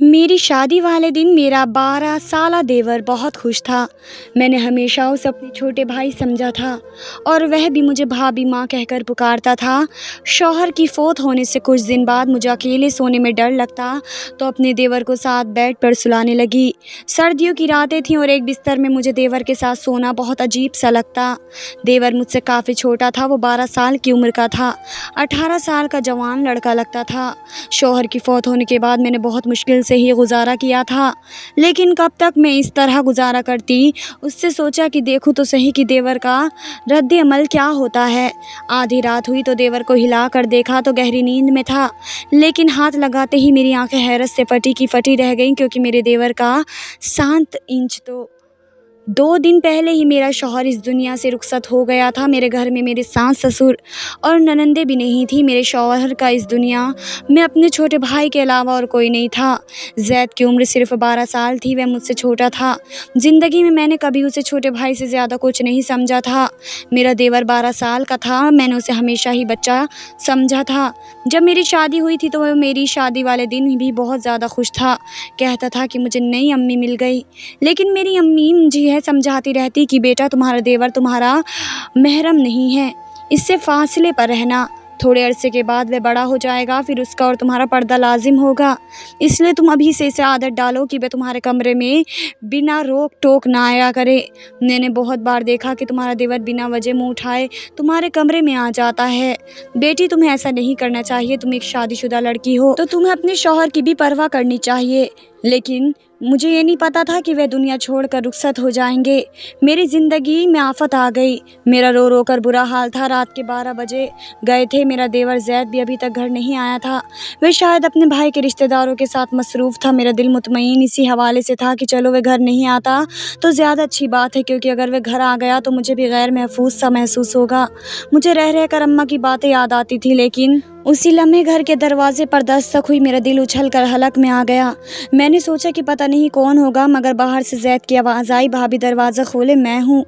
میری شادی والے دن میرا 12 سالہ دیور بہت خوش تھا۔ میں نے ہمیشہ اسے اپنے چھوٹے بھائی سمجھا تھا اور وہ بھی مجھے بھابھی ماں کہہ کر پکارتا تھا۔ شوہر کی فوت ہونے سے کچھ دن بعد مجھے اکیلے سونے میں ڈر لگتا تو اپنے دیور کو ساتھ بیڈ پر سلانے لگی۔ سردیوں کی راتیں تھیں اور ایک بستر میں مجھے دیور کے ساتھ سونا بہت عجیب سا لگتا۔ دیور مجھ سے کافی چھوٹا تھا، وہ 12 سال کی عمر کا تھا، 18 سال کا جوان لڑکا لگتا تھا۔ شوہر کی فوت ہونے کے بعد میں نے بہت مشکل سے ہی گزارا کیا تھا، لیکن کب تک میں اس طرح گزارا کرتی۔ اس سے سوچا کہ دیکھوں تو صحیح کہ دیور کا رد عمل کیا ہوتا ہے۔ آدھی رات ہوئی تو دیور کو ہلا کر دیکھا تو گہری نیند میں تھا، لیکن ہاتھ لگاتے ہی میری آنکھیں حیرت سے پھٹی کی پھٹی رہ گئیں، کیونکہ میرے دیور کا 7 انچ تو 2 دن پہلے ہی میرا شوہر اس دنیا سے رخصت ہو گیا تھا۔ میرے گھر میں میرے ساس سسر اور ننندیں بھی نہیں تھیں۔ میرے شوہر کا اس دنیا میں اپنے چھوٹے بھائی کے علاوہ اور کوئی نہیں تھا۔ زید کی عمر صرف 12 سال تھی، وہ مجھ سے چھوٹا تھا۔ زندگی میں نے کبھی اسے چھوٹے بھائی سے زیادہ کچھ نہیں سمجھا تھا۔ میرا دیور 12 سال کا تھا، میں نے اسے ہمیشہ ہی بچہ سمجھا تھا۔ جب میری شادی ہوئی تھی تو وہ میری شادی والے دن بھی بہت زیادہ خوش تھا، کہتا تھا کہ مجھے نئی امی مل گئی۔ لیکن میری امی مجھے یہ سمجھاتی رہتی کہ بیٹا تمہارا دیور تمہارا محرم نہیں ہے، اس سے فاصلے پر رہنا، تھوڑے عرصے کے بعد وہ بڑا ہو جائے گا، پھر اس کا اور تمہارا پردہ لازم ہوگا، اس لیے تم ابھی سے اسے عادت ڈالو کہ وہ تمہارے کمرے میں بنا روک ٹوک نہ آیا کرے۔ میں نے بہت بار دیکھا کہ تمہارا دیور بنا وجہ منہ اٹھائے تمہارے کمرے میں آ جاتا ہے۔ بیٹی تمہیں ایسا نہیں کرنا چاہیے، تم ایک شادی شدہ لڑکی ہو تو تمہیں اپنے شوہر کی بھی پرواہ کرنی چاہیے۔ لیکن مجھے یہ نہیں پتا تھا کہ وہ دنیا چھوڑ کر رخصت ہو جائیں گے۔ میری زندگی میں آفت آ گئی، میرا رو رو کر برا حال تھا۔ رات کے 12 بجے گئے تھے، میرا دیور زید بھی ابھی تک گھر نہیں آیا تھا، وہ شاید اپنے بھائی کے رشتہ داروں کے ساتھ مصروف تھا۔ میرا دل مطمئن اسی حوالے سے تھا کہ چلو وہ گھر نہیں آتا تو زیادہ اچھی بات ہے، کیونکہ اگر وہ گھر آ گیا تو مجھے بھی غیر محفوظ سا محسوس ہوگا۔ مجھے رہ رہ کر اماں کی باتیں یاد آتی تھی، لیکن اسی لمحے گھر کے دروازے پر دستک ہوئی، میرا دل اچھل کر حلق میں آ گیا۔ میں نے سوچا کہ پتہ نہیں کون ہوگا، مگر باہر سے زید کی آواز آئی، بھابھی دروازہ کھولے، میں ہوں۔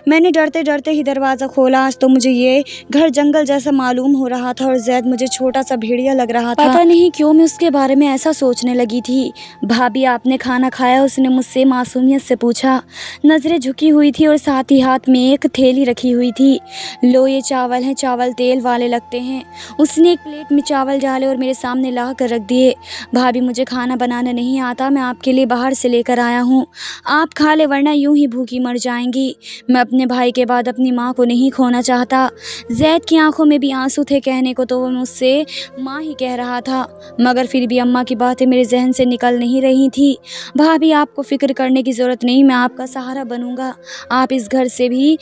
میں نے ڈرتے ڈرتے ہی دروازہ کھولا۔ آج تو مجھے یہ گھر جنگل جیسا معلوم ہو رہا تھا اور زید مجھے چھوٹا سا بھیڑیا لگ رہا تھا۔ پتہ نہیں کیوں میں اس کے بارے میں ایسا سوچنے لگی تھی۔ بھابھی آپ نے کھانا کھایا؟ اس نے مجھ سے معصومیت سے پوچھا۔ نظریں جھکی ہوئی تھی اور ساتھ ہی ہاتھ میں ایک تھیلی رکھی ہوئی تھی۔ لو یہ چاول ہیں، چاول تیل والے لگتے ہیں۔ اس نے ایک پلیٹ میں چاول ڈالے اور میرے سامنے لا کر رکھ دیے۔ بھابھی مجھے کھانا بنانا نہیں آتا، میں آپ کے لیے باہر سے لے کر آیا ہوں، آپ کھا لیں ورنہ یوں ہی بھوکی مر جائیں گی۔ میں اپنے بھائی کے بعد اپنی ماں کو نہیں کھونا چاہتا۔ زید کی آنکھوں میں بھی آنسو تھے، کہنے کو تو وہ مجھ سے ماں ہی کہہ رہا تھا، مگر پھر بھی اماں کی باتیں میرے ذہن سے نکل نہیں رہی تھی۔ بھابھی آپ کو فکر کرنے کی ضرورت نہیں، میں آپ کا سہارا بنوں گا، آپ اس گھر سے بھی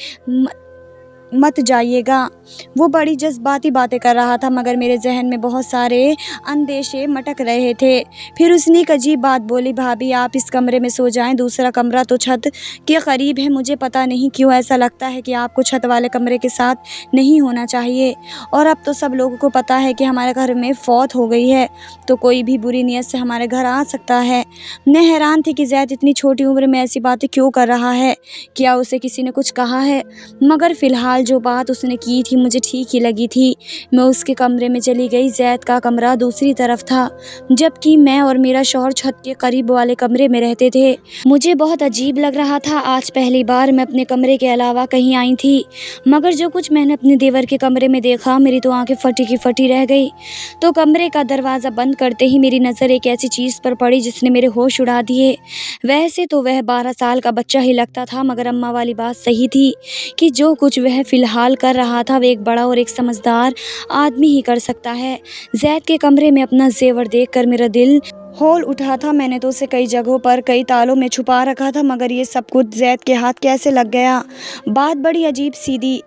مت جائیے گا۔ وہ بڑی جذباتی باتیں کر رہا تھا، مگر میرے ذہن میں بہت سارے اندیشے مٹک رہے تھے۔ پھر اس نے ایک عجیب بات بولی، بھابھی آپ اس کمرے میں سو جائیں، دوسرا کمرہ تو چھت کے قریب ہے، مجھے پتہ نہیں کیوں ایسا لگتا ہے کہ آپ کو چھت والے کمرے کے ساتھ نہیں ہونا چاہیے، اور اب تو سب لوگوں کو پتہ ہے کہ ہمارے گھر میں فوت ہو گئی ہے، تو کوئی بھی بری نیت سے ہمارے گھر آ سکتا ہے۔ میں حیران تھی کہ زید اتنی چھوٹی عمر میں ایسی باتیں کیوں کر رہا ہے، کیا اسے کسی نے کچھ کہا ہے؟ مگر فی الحال جو بات اس نے کی تھی مجھے ٹھیک ہی لگی تھی۔ میں اس کے کمرے میں چلی گئی۔ زید کا کمرہ دوسری طرف تھا، جبکہ میں اور میرا شوہر چھت کے قریب والے کمرے میں رہتے تھے۔ مجھے بہت عجیب لگ رہا تھا، آج پہلی بار میں اپنے کمرے کے علاوہ کہیں آئی تھی، مگر جو کچھ میں نے اپنے دیور کے کمرے میں دیکھا میری تو آنکھیں پھٹی کی پھٹی رہ گئی۔ تو کمرے کا دروازہ بند کرتے ہی میری نظر ایک ایسی چیز پر پڑی جس نے میرے ہوش اڑا دیے۔ ویسے تو وہ 12 سال کا بچہ ہی لگتا تھا، مگر اماں والی بات صحیح تھی کہ جو کچھ وہ فی الحال کر رہا تھا وہ ایک بڑا اور ایک سمجھدار آدمی ہی کر سکتا ہے۔ زید کے کمرے میں اپنا زیور دیکھ کر میرا دل ہول اٹھا تھا۔ میں نے تو اسے کئی جگہوں پر کئی تالوں میں چھپا رکھا تھا، مگر یہ سب کچھ زید کے ہاتھ کیسے لگ گیا؟ بات بڑی عجیب سیدھی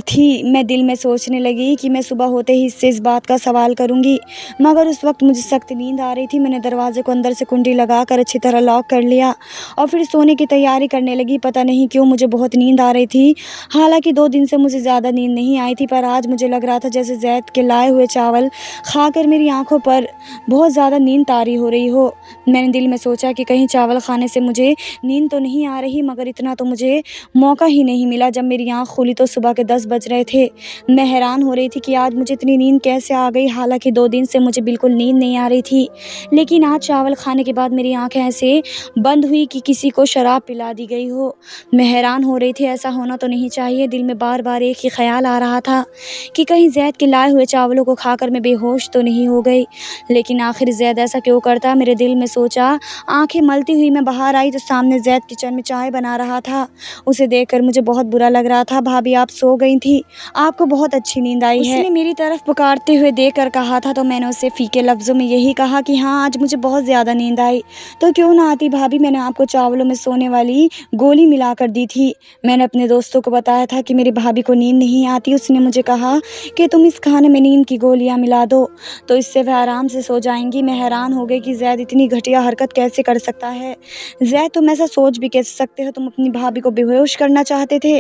تھی۔ میں دل میں سوچنے لگی کہ میں صبح ہوتے ہی اس سے اس بات کا سوال کروں گی، مگر اس وقت مجھے سخت نیند آ رہی تھی۔ میں نے دروازے کو اندر سے کنڈی لگا کر اچھی طرح لاک کر لیا اور پھر سونے کی تیاری کرنے لگی۔ پتہ نہیں کیوں مجھے بہت نیند آ رہی تھی، حالانکہ 2 دن سے مجھے زیادہ نیند نہیں آئی تھی، پر آج مجھے لگ رہا تھا جیسے زید کے لائے ہوئے چاول کھا کر میری آنکھوں پر بہت زیادہ نیند طاری ہو रही हो। मैंने दिल में सोचा कि कहीं चावल खाने से मुझे नींद तो नहीं आ रही, मगर इतना तो मुझे मौका ही नहीं मिला। जब मेरी आँख खुली तो सुबह के 10 बज रहे थे। मैं हैरान हो रही थी कि आज मुझे इतनी नींद कैसे आ गई, हालांकि 2 दिन से मुझे बिल्कुल नींद नहीं आ रही थी। लेकिन आज चावल खाने के बाद मेरी आँखें ऐसे बंद हुई कि किसी को शराब पिला दी गई हो। मैं हैरान हो रही थी, ऐसा होना तो नहीं चाहिए। दिल में बार बार एक ही ख्याल आ रहा था कि कहीं ज़ैद के लाए हुए चावलों को खाकर मैं बेहोश तो नहीं हो गई। लेकिन आखिर ज़ैद ऐसा क्यों करता, मेरे दिल में सोचा। आंखें मलती हुई मैं बाहर आई तो सामने ज़ैद किचन में चाय बना रहा था। उसे देखकर मुझे बहुत बुरा लग रहा था। भाभी, आप सो गई थी, आपको बहुत अच्छी नींद आई है, उसने मेरी तरफ पुकारते हुए देखकर कहा था। तो मैंने उससे फीके लफ्ज़ों में यही कहा कि हाँ, आज मुझे बहुत ज़्यादा नींद आई। तो क्यों ना आती भाभी, मैंने आपको चावलों में सोने वाली गोली मिला कर दी थी। मैंने अपने दोस्तों को बताया था कि मेरी भाभी को नींद नहीं आती। उसने मुझे कहा कि तुम इस खाने में नींद की गोलियां मिला दो तो इससे वह आराम से सो जाएंगी। मैं हैरान हो गई कि ज़ैद इतनी घटिया हरकत कैसे कर सकता है। ज़ैद, तुम ऐसा सोच भी कैसे सकते हो? तुम अपनी भाभी को बेहोश करना चाहते थे?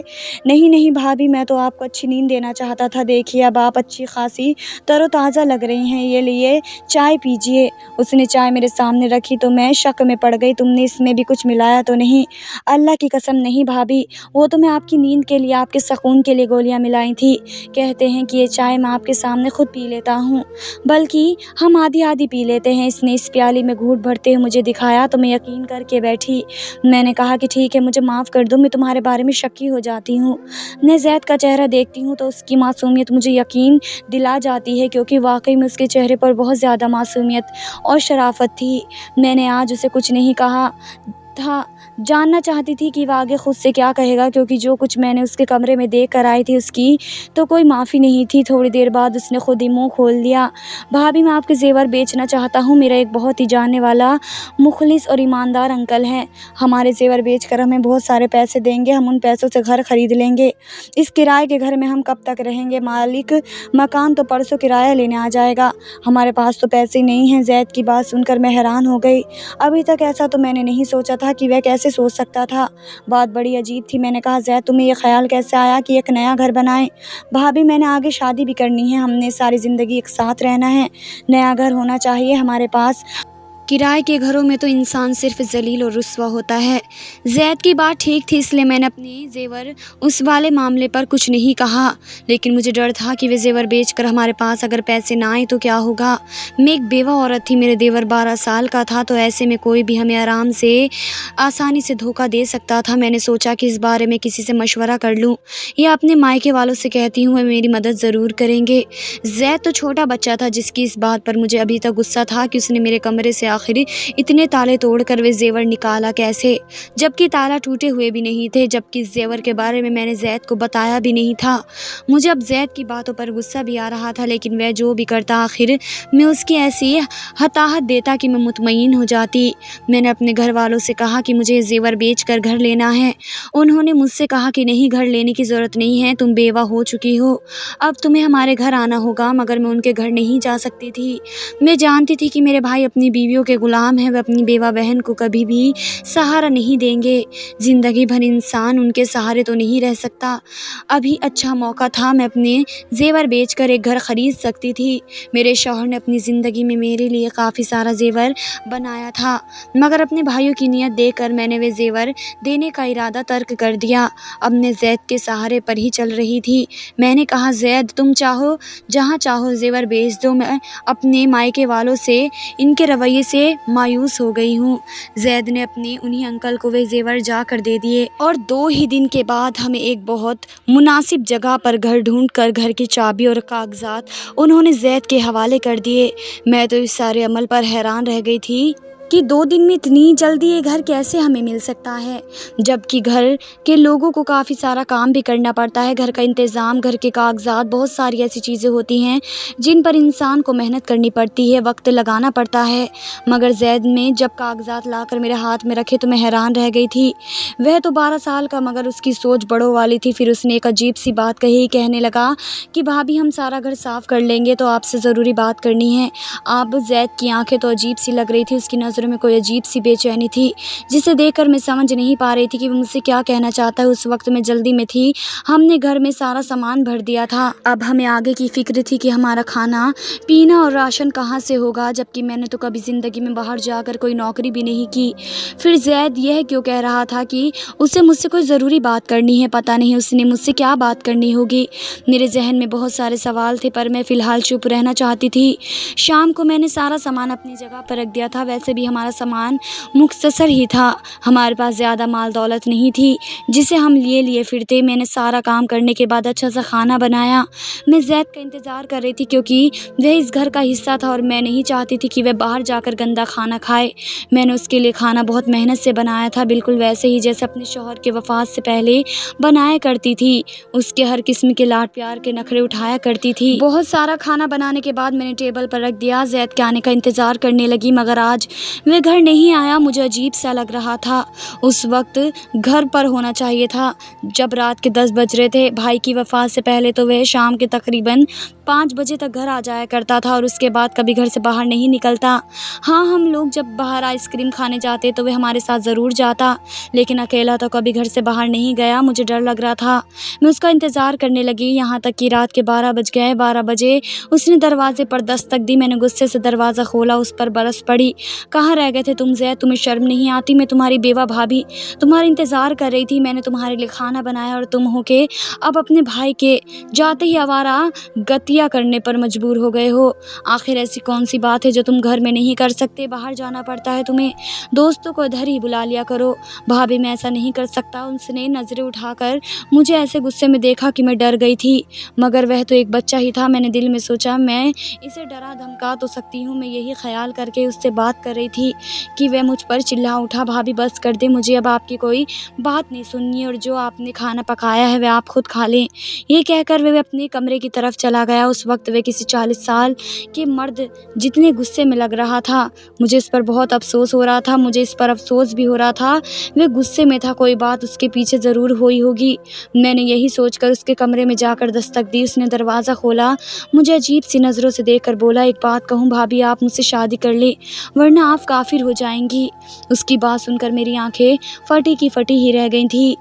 नहीं नहीं भाभी, मैं तो आपको अच्छी नींद देना चाहता था। देखिए, अब आप अच्छी खासी तरोताज़ा लग रही हैं, ये लिए चाय पीजिए। उसने चाय मेरे सामने रखी तो मैं शक में पड़ गई, तुमने इसमें भी कुछ मिलाया तो नहीं? अल्लाह की कसम नहीं भाभी, वो तो मैं आपकी नींद के लिए, आपके सुकून के लिए गोलियां मिलाई थी। कहते हैं कि ये चाय मैं आपके सामने खुद पी लेता हूँ, बल्कि हम आधी आधी पी लेते हैं। इसने इस प्याली में घूंट भरते हुए मुझे दिखाया तो मैं यकीन करके बैठी। मैंने कहा कि ठीक है, मुझे माफ़ कर दो, मैं तुम्हारे बारे में शक्की हो जाती हूँ। मैं ज़ैद का चेहरा देखती हूँ तो उसकी मासूमियत मुझे यकीन दिला जाती है, क्योंकि वाकई में उसके चेहरे पर बहुत ज़्यादा मासूमियत और शराफत थी। मैंने आज उसे कुछ नहीं कहा था। जानना चाहती थी कि वह आगे खुद से क्या कहेगा, क्योंकि जो कुछ मैंने उसके कमरे में देख कर आई थी उसकी तो कोई माफ़ी नहीं थी। थोड़ी देर बाद उसने खुद ही मुंह खोल दिया। भाभी, मैं आपके ज़ेवर बेचना चाहता हूँ। मेरा एक बहुत ही जानने वाला, मुखलिस और ईमानदार अंकल है। हमारे ज़ेवर बेचकर हमें बहुत सारे पैसे देंगे। हम उन पैसों से घर खरीद लेंगे। इस किराए के घर में हम कब तक रहेंगे? मालिक मकान तो परसों किराया लेने आ जाएगा। हमारे पास तो पैसे नहीं हैं। ज़ैद की बात सुनकर मैं हैरान हो गई। अभी तक ऐसा तो मैंने नहीं सोचा था कि वह कैसे सोच सकता था। बात बड़ी अजीब थी। मैंने कहा, ज़ैद, तुम्हें ये ख्याल कैसे आया कि एक नया घर बनाएं? भाभी, मैंने आगे शादी भी करनी है, हमने सारी ज़िंदगी एक साथ रहना है। नया घर होना चाहिए हमारे पास। किराए के घरों में तो इंसान सिर्फ जलील और रुस्वा होता है। ज़ैद की बात ठीक थी, इसलिए मैंने अपने ज़ेवर उस वाले मामले पर कुछ नहीं कहा। लेकिन मुझे डर था कि वे ज़ेवर बेचकर हमारे पास अगर पैसे ना आए तो क्या होगा। मैं एक बेवा औरत थी, मेरे देवर 12 साल का था, तो ऐसे में कोई भी हमें आराम से आसानी से धोखा दे सकता था। मैंने सोचा कि इस बारे में किसी से मशवरा कर लूँ या अपने मायके वालों से कहती हूँ, वे मेरी मदद ज़रूर करेंगे। ज़ैद तो छोटा बच्चा था, जिसकी इस बात पर मुझे अभी तक गुस्सा था कि उसने मेरे कमरे से आखिर इतने ताले तोड़कर वे ज़ेवर निकाला कैसे, जबकि ताला टूटे हुए भी नहीं थे, जबकि इस ज़ेवर के बारे में मैंने ज़ैद को बताया भी नहीं था। मुझे अब ज़ैद की बातों पर गुस्सा भी आ रहा था, लेकिन वह जो भी करता आखिर मैं उसकी ऐसी हताहत देता कि मैं मुतमईन हो जाती। मैंने अपने घर वालों से कहा कि मुझे ज़ेवर बेच कर घर लेना है। उन्होंने मुझसे कहा कि नहीं, घर लेने की ज़रूरत नहीं है, तुम बेवा हो चुकी हो, अब तुम्हें हमारे घर आना होगा। मगर मैं उनके घर नहीं जा सकती थी। मैं जानती थी कि मेरे भाई अपनी बीवियों के गुलाम हैं, वे अपनी बेवा बहन को कभी भी सहारा नहीं देंगे। ज़िंदगी भर इंसान उनके सहारे तो नहीं रह सकता। अभी अच्छा मौका था, मैं अपने ज़ेवर बेचकर एक घर ख़रीद सकती थी। मेरे शौहर ने अपनी ज़िंदगी में मेरे लिए काफ़ी सारा ज़ेवर बनाया था, मगर अपने भाइयों की नीयत देखकर मैंने वे ज़ेवर देने का इरादा तर्क कर दिया। अब मैं ज़ैद के सहारे पर ही चल रही थी। मैंने कहा, ज़ैद, तुम चाहो जहाँ चाहो ज़ेवर बेच दो, मैं अपने मायके वालों से इनके रवैये से मायूस हो गई हूँ। ज़ैद ने अपने उन्हीं अंकल को वे ज़ेवर जाकर दे दिए और 2 ही दिन के बाद हमें एक बहुत मुनासिब जगह पर घर ढूंढकर घर की चाबी और कागजात उन्होंने ज़ैद के हवाले कर दिए। मैं तो इस सारे अमल पर हैरान रह गई थी कि 2 दिन में इतनी जल्दी ये घर कैसे हमें मिल सकता है, जबकि घर के लोगों को काफ़ी सारा काम भी करना पड़ता है। घर का इंतज़ाम, घर के कागजात, बहुत सारी ऐसी चीज़ें होती हैं जिन पर इंसान को मेहनत करनी पड़ती है, वक्त लगाना पड़ता है। मगर ज़ैद ने जब कागजात लाकर मेरे हाथ में रखे तो मैं हैरान रह गई थी। वह तो 12 साल का, मगर उसकी सोच बड़ों वाली थी। फिर उसने एक अजीब सी बात कही, कहने लगा कि भाभी, हम सारा घर साफ़ कर लेंगे, तो आपसे ज़रूरी बात करनी है। अब ज़ैद की आंखें तो अजीब सी लग रही थी, उसकी नज़रों नज़रों में कोई अजीब सी बेचैनी थी जिसे देखकर मैं समझ नहीं पा रही थी कि वो मुझसे क्या कहना चाहता है। उस वक्त मैं जल्दी में थी। हमने घर में सारा सामान भर दिया था। अब हमें आगे की फिक्र थी कि हमारा खाना पीना और राशन कहाँ से होगा, जबकि मैंने तो कभी ज़िंदगी में बाहर जाकर कोई नौकरी भी नहीं की। फिर ज़ैद यह क्यों कह रहा था कि उसे मुझसे कोई ज़रूरी बात करनी है। पता नहीं उसने मुझसे क्या बात करनी होगी। मेरे जहन में बहुत सारे सवाल थे, पर मैं फ़िलहाल चुप रहना चाहती थी। शाम को मैंने सारा सामान अपनी जगह पर रख दिया था। वैसे भी हमारा सामान मुख्तसर ही था। हमारे पास ज़्यादा माल दौलत नहीं थी जिसे हम लिए फिरते। मैंने सारा काम करने के बाद अच्छा सा खाना बनाया। मैं ज़ैद का इंतज़ार कर रही थी क्योंकि वह इस घर का हिस्सा था और मैं नहीं चाहती थी कि वह बाहर जाकर गंदा खाना खाए। मैंने उसके लिए खाना बहुत मेहनत से बनाया था, बिल्कुल वैसे ही जैसे अपने शौहर के वफ़ात से पहले बनाया करती थी। उसके हर किस्म के लाड प्यार के नखरे उठाया करती थी। बहुत सारा खाना बनाने के बाद मैंने टेबल पर रख दिया। ज़ैद के आने का इंतज़ार करने लगी, मगर आज वह घर नहीं आया। मुझे अजीब सा लग रहा था। उस वक्त घर पर होना चाहिए था जब रात के 10 बज रहे थे। भाई की वफ़ात से पहले तो वह शाम के तकरीबन 5 बजे तक घर आ जाया करता था और उसके बाद कभी घर से बाहर नहीं निकलता। हाँ, हम लोग जब बाहर आइसक्रीम खाने जाते तो वह हमारे साथ ज़रूर जाता, लेकिन अकेला तो कभी घर से बाहर नहीं गया। मुझे डर लग रहा था। मैं उसका इंतज़ार करने लगी, यहाँ तक कि रात के 12 बज गए। 12 बजे उसने दरवाजे पर दस्तक दी। मैंने गुस्से से दरवाज़ा खोला, उस पर बरस पड़ी। कहाँ रह गए थे तुम ज़ैद? तुम्हें शर्म नहीं आती? मैं तुम्हारी बेवा भाभी तुम्हारा इंतज़ार कर रही थी। मैंने तुम्हारे लिए खाना बनाया और तुम हो के अब अपने भाई के जाते ही आवारा गतिया करने पर मजबूर हो गए हो। आखिर ऐसी कौन सी बात है जो तुम घर में नहीं कर सकते? बाहर जाना पड़ता है तुम्हें। दोस्तों को इधर ही बुला लिया करो। भाभी मैं ऐसा नहीं कर सकता। उसने नज़रें उठाकर मुझे ऐसे गुस्से में देखा कि मैं डर गई थी, मगर वह तो एक बच्चा ही था। मैंने दिल में सोचा मैं इसे डरा धमका तो सकती हूँ। मैं यही ख्याल करके उससे बात कर रही थी कि वह मुझ पर चिल्ला उठा, भाभी बस कर दे, मुझे अब आपकी कोई बात नहीं सुननी है और जो आपने खाना पकाया है वह आप खुद खा लें। ये कहकर वह अपने कमरे की तरफ चला गया। उस वक्त वह किसी 40 साल के मर्द जितने गुस्से में लग रहा था। मुझे इस पर बहुत अफसोस हो रहा था। मुझे इस पर अफसोस भी हो रहा था। वह गुस्से में था, कोई बात उसके पीछे ज़रूर हुई होगी। मैंने यही सोचकर उसके कमरे में जाकर दस्तक दी। उसने दरवाज़ा खोला, मुझे अजीब सी नज़रों से देखकर बोला, एक बात कहूँ भाभी, आप मुझसे शादी कर ले वरना आप काफिर हो जाएंगी। उसकी बात सुनकर मेरी आंखें फटी की फटी ही रह गई थी।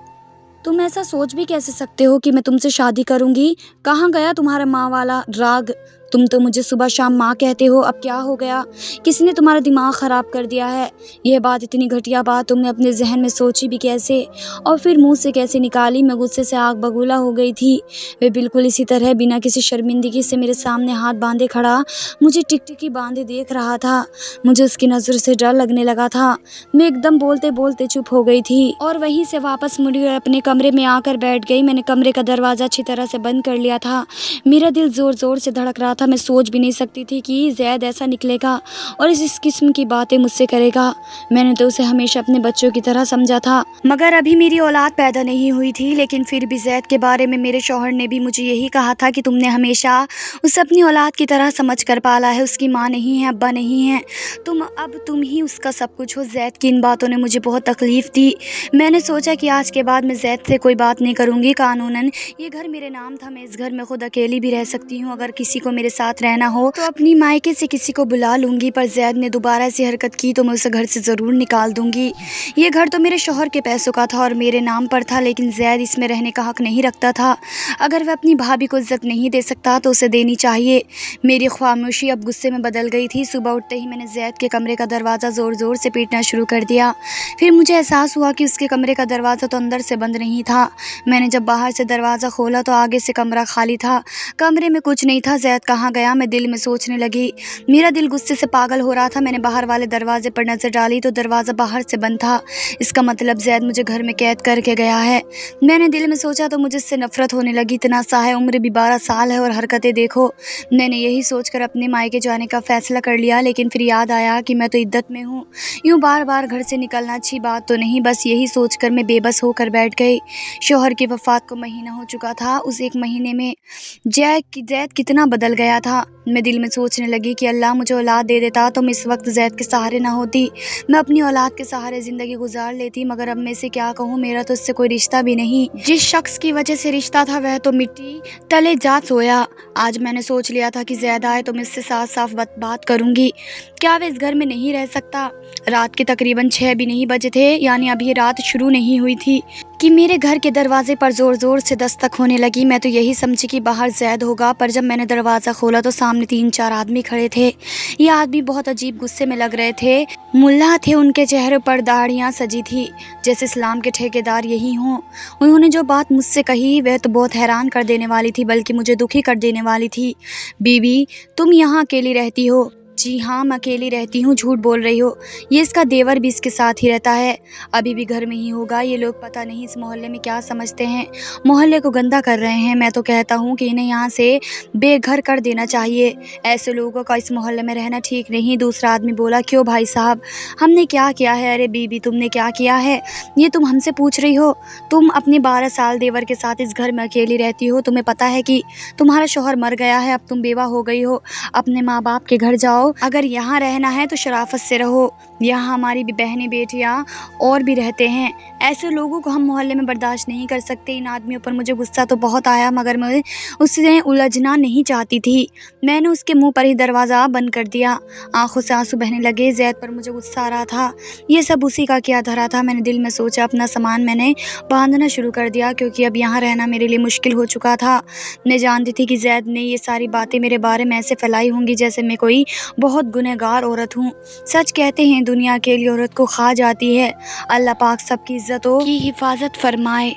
तुम ऐसा सोच भी कैसे सकते हो कि मैं तुमसे शादी करूंगी? कहाँ गया तुम्हारा माँ वाला राग? तुम तो मुझे सुबह शाम माँ कहते हो, अब क्या हो गया? किसने तुम्हारा दिमाग ख़राब कर दिया है? यह बात, इतनी घटिया बात तुमने अपने जहन में सोची भी कैसे और फिर मुंह से कैसे निकाली? मैं गुस्से से आग बबूला हो गई थी। वे बिल्कुल इसी तरह बिना किसी शर्मिंदगी से मेरे सामने हाथ बांधे खड़ा मुझे टिकटिकी बांधे देख रहा था। मुझे उसकी नज़र से डर लगने लगा था। मैं एकदम बोलते बोलते चुप हो गई थी और वहीं से वापस मुड़ी और अपने कमरे में आकर बैठ गई। मैंने कमरे का दरवाज़ा अच्छी तरह से बंद कर लिया था। मेरा दिल ज़ोर ज़ोर से धड़क रहा था। मैं सोच भी नहीं सकती थी कि ज़ैद ऐसा निकलेगा और इस किस्म की बातें मुझसे करेगा। मैंने तो उसे हमेशा अपने बच्चों की तरह समझा था, मगर अभी मेरी औलाद पैदा नहीं हुई थी। लेकिन फिर भी ज़ैद के बारे में मेरे शौहर ने भी मुझे यही कहा था कि तुमने हमेशा उसे अपनी औलाद की तरह समझ कर पाला है। उसकी माँ नहीं है, अब्बा नहीं है, तुम ही उसका सब कुछ हो। ज़ैद की इन बातों ने मुझे बहुत तकलीफ़ दी। मैंने सोचा कि आज के बाद मैं ज़ैद से कोई बात नहीं करूँगी। कानूनन ये घर मेरे नाम था। मैं इस घर में खुद अकेली भी रह सकती हूँ। अगर किसी को मेरे साथ रहना हो तो अपनी मायके से किसी को बुला लूँगी, पर ज़ैद ने दोबारा ऐसी हरकत की तो मैं उसे घर से ज़रूर निकाल दूँगी। ये घर तो मेरे शौहर के पैसों का था और मेरे नाम पर था, लेकिन ज़ैद इसमें रहने का हक़ नहीं रखता था। अगर वह अपनी भाभी को इज़्ज़त नहीं दे सकता तो उसे देनी चाहिए। मेरी ख़ामोशी अब गुस्से में बदल गई थी। सुबह उठते ही मैंने ज़ैद के कमरे का दरवाज़ा ज़ोर ज़ोर से पीटना शुरू कर दिया। फिर मुझे एहसास हुआ कि उसके कमरे का दरवाज़ा तो अंदर से बंद नहीं था। मैंने जब बाहर से दरवाज़ा खोला तो आगे से कमरा खाली था। कमरे में कुछ नहीं था। ज़ैद कहाँ गया? मैं दिल में सोचने लगी। मेरा दिल गुस्से से पागल हो रहा था। मैंने बाहर वाले दरवाजे पर नज़र डाली तो दरवाज़ा बाहर से बंद था। इसका मतलब ज़ैद मुझे घर में कैद करके गया है। मैंने दिल में सोचा तो मुझे इससे नफ़रत होने लगी। इतना सा है, उम्र भी 12 साल है और हरकतें देखो। मैंने यही सोचकर अपने मायके जाने का फ़ैसला कर लिया, लेकिन फिर याद आया कि मैं तो इद्दत में हूँ। यूँ बार बार घर से निकलना अच्छी बात तो नहीं। बस यही सोचकर मैं बेबस होकर बैठ गई। शौहर की वफ़ात को महीना हो चुका था। उस एक महीने में ज़ैद कितना बदल गया था। میں دل میں سوچنے لگی کہ اللہ مجھے اولاد دے دیتا تو میں اس وقت زید کے سہارے نہ ہوتی، میں اپنی اولاد کے سہارے زندگی گزار لیتی، مگر اب میں سے کیا کہوں، میرا تو اس سے کوئی رشتہ بھی نہیں۔ جس شخص کی وجہ سے رشتہ تھا وہ تو مٹی تلے جا سویا۔ آج میں نے سوچ لیا تھا کہ زید آئے تو میں اس سے صاف صاف بات کروں گی۔ کیا وہ اس گھر میں نہیں رہ سکتا؟ رات کے تقریباً 6 بھی نہیں بجے تھے، یعنی ابھی رات شروع نہیں ہوئی تھی کہ میرے گھر کے دروازے پر زور زور سے دستک ہونے لگی۔ میں تو یہی سمجھی کہ باہر زید ہوگا، پر جب میں نے دروازہ کھولا تو سامنے 3-4 آدمی کھڑے تھے۔ یہ آدمی بہت عجیب غصے میں لگ رہے تھے، ملا تھے، ان کے چہرے پر داڑھیاں سجی تھی جیسے اسلام کے ٹھیکیدار یہی ہوں۔ انہوں نے جو بات مجھ سے کہی وہ تو بہت حیران کر دینے والی تھی، بلکہ مجھے دکھی کر دینے والی تھی۔ بی بی تم یہاں اکیلی رہتی ہو؟ جی ہاں میں اکیلی رہتی ہوں، جھوٹ بول رہی ہو، یہ اس کا دیور بھی اس کے ساتھ ہی رہتا ہے، ابھی بھی گھر میں ہی ہوگا۔ یہ لوگ پتہ نہیں اس محلے میں کیا سمجھتے ہیں، محلے کو گندا کر رہے ہیں۔ میں تو کہتا ہوں کہ انہیں یہاں سے بے گھر کر دینا چاہیے، ایسے لوگوں کا اس محلے میں رہنا ٹھیک نہیں۔ دوسرا آدمی بولا، کیوں بھائی صاحب ہم نے کیا کیا ہے؟ ارے بی بی تم نے کیا کیا ہے یہ تم ہم سے پوچھ رہی ہو؟ تم اپنے 12 سال دیور کے ساتھ اس گھر میں اکیلی رہتی ہو، تمہیں پتہ ہے کہ تمہارا شوہر مر گیا ہے، اب تم بیوہ ہو گئی ہو، اپنے ماں باپ کے گھر جاؤ، اگر یہاں رہنا ہے تو شرافت سے رہو، یہاں ہماری بھی بہنیں بیٹیاں اور بھی رہتے ہیں، ایسے لوگوں کو ہم محلے میں برداشت نہیں کر سکتے۔ ان آدمیوں پر مجھے غصہ تو بہت آیا، مگر میں اس سے الجھنا نہیں چاہتی تھی، میں نے اس کے منہ پر ہی دروازہ بند کر دیا۔ آنکھوں سے آنسو بہنے لگے، زید پر مجھے غصہ آ رہا تھا، یہ سب اسی کا کیا دھرا تھا۔ میں نے دل میں سوچا، اپنا سامان میں نے باندھنا شروع کر دیا، کیونکہ اب یہاں رہنا میرے لیے مشکل ہو چکا تھا۔ میں جانتی تھی کہ زید نے یہ ساری باتیں میرے بارے میں ایسے پھیلائی ہوں گی جیسے میں کوئی بہت گنہگار عورت ہوں۔ سچ کہتے ہیں دنیا کے لیے عورت کو کھا جاتی ہے، اللہ پاک سب کی عزتوں کی حفاظت فرمائے۔